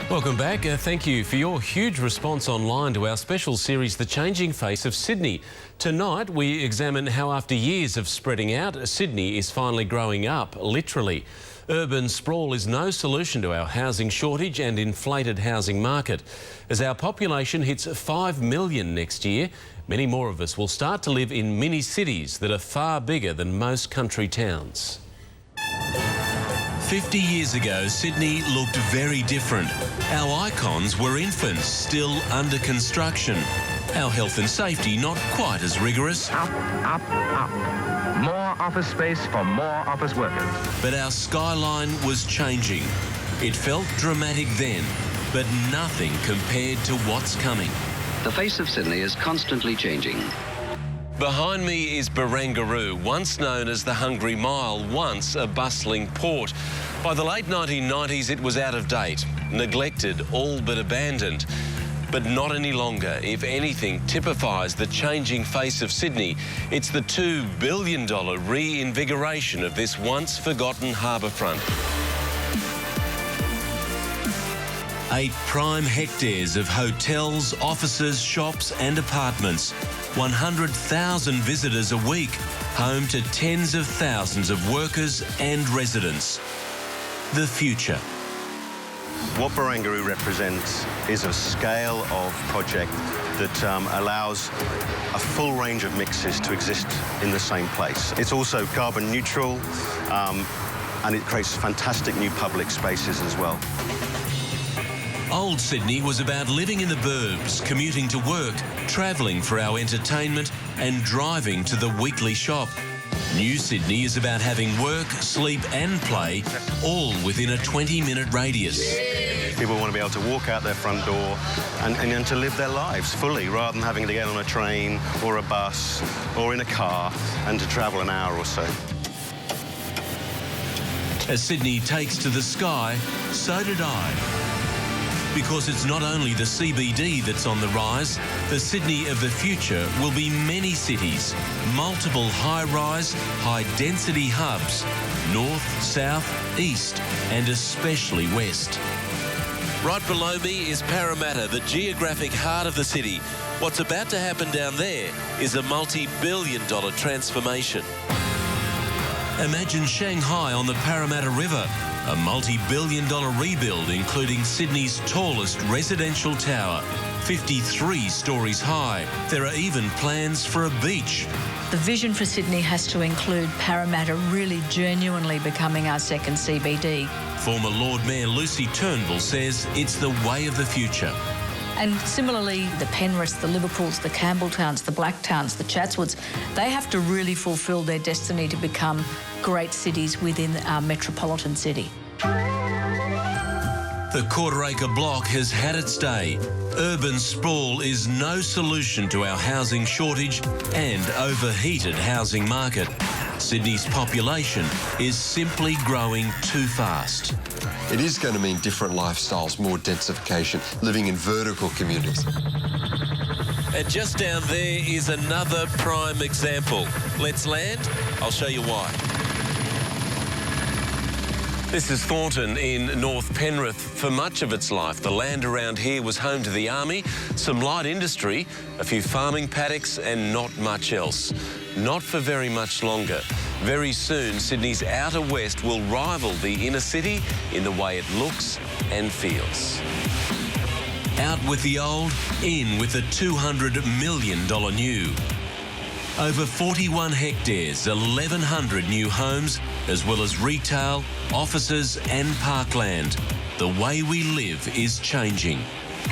Welcome back. Thank you for your huge response online to our special series, The Changing Face of Sydney. Tonight, we examine how after years of spreading out, Sydney is finally growing up, literally. Urban sprawl is no solution to our housing shortage and inflated housing market. As our population hits 5 million next year, many more of us will start to live in mini-cities that are far bigger than most country towns. 50 years ago, Sydney looked very different. Our icons were infants, still under construction. Our health and safety not quite as rigorous. Up, up, up. More office space for more office workers. But our skyline was changing. It felt dramatic then, but nothing compared to what's coming. The face of Sydney is constantly changing. Behind me is Barangaroo, once known as the Hungry Mile, once a bustling port. By the late 1990s, it was out of date, neglected, all but abandoned. But not any longer. If anything typifies the changing face of Sydney, it's the $2 billion reinvigoration of this once forgotten harbourfront. 8 prime hectares of hotels, offices, shops and apartments. 100,000 visitors a week, home to tens of thousands of workers and residents. The future. What Barangaroo represents is a scale of project that allows a full range of mixes to exist in the same place. It's also carbon neutral and it creates fantastic new public spaces as well. Old Sydney was about living in the burbs, commuting to work, travelling for our entertainment and driving to the weekly shop. New Sydney is about having work, sleep and play, all within a 20-minute radius. People want to be able to walk out their front door and to live their lives fully, rather than having to get on a train or a bus or in a car and to travel an hour or so. As Sydney takes to the sky, so did I. Because it's not only the CBD that's on the rise, the Sydney of the future will be many cities, multiple high-rise, high-density hubs, north, south, east and especially west. Right below me is Parramatta, the geographic heart of the city. What's about to happen down there is a multi-billion-dollar transformation. Imagine Shanghai on the Parramatta River, a multi-billion-dollar rebuild including Sydney's tallest residential tower, 53 stories high. There are even plans for a beach. The vision for Sydney has to include Parramatta really genuinely becoming our second CBD. Former Lord Mayor Lucy Turnbull says it's the way of the future. And similarly, the Penriths, the Liverpools, the Campbelltowns, the Blacktowns, the Chatswoods, they have to really fulfil their destiny to become great cities within our metropolitan city. The quarter-acre block has had its day. Urban sprawl is no solution to our housing shortage and overheated housing market. Sydney's population is simply growing too fast. It is going to mean different lifestyles, more densification, living in vertical communities. And just down there is another prime example. Let's land. I'll show you why. This is Thornton in North Penrith. For much of its life, the land around here was home to the army, some light industry, a few farming paddocks and not much else. Not for very much longer. Very soon, Sydney's outer west will rival the inner city in the way it looks and feels. Out with the old, in with the $200 million new. Over 41 hectares, 1,100 new homes, as well as retail, offices and parkland. The way we live is changing.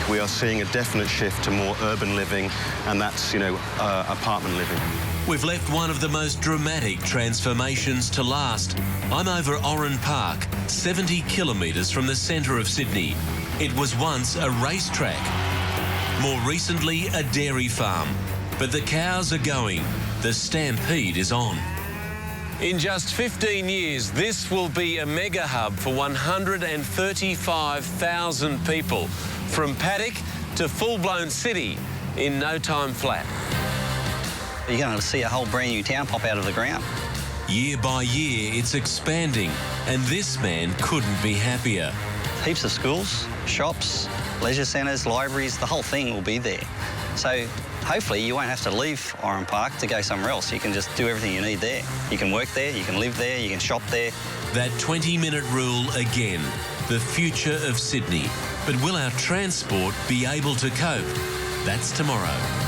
We are seeing a definite shift to more urban living, and that's, apartment living. We've left one of the most dramatic transformations to last. I'm over Oran Park, 70 kilometres from the centre of Sydney. It was once a racetrack. More recently, a dairy farm. But the cows are going. The stampede is on. In just 15 years, this will be a mega hub for 135,000 people. From paddock to full-blown city in no time flat. You're going to see a whole brand new town pop out of the ground. Year by year, it's expanding, and this man couldn't be happier. heaps of schools, shops, leisure centres, libraries, the whole thing will be there. So hopefully you won't have to leave Oran Park to go somewhere else. You can just do everything you need there. You can work there, you can live there, you can shop there. That 20-minute rule again, the future of Sydney. But will our transport be able to cope? That's tomorrow.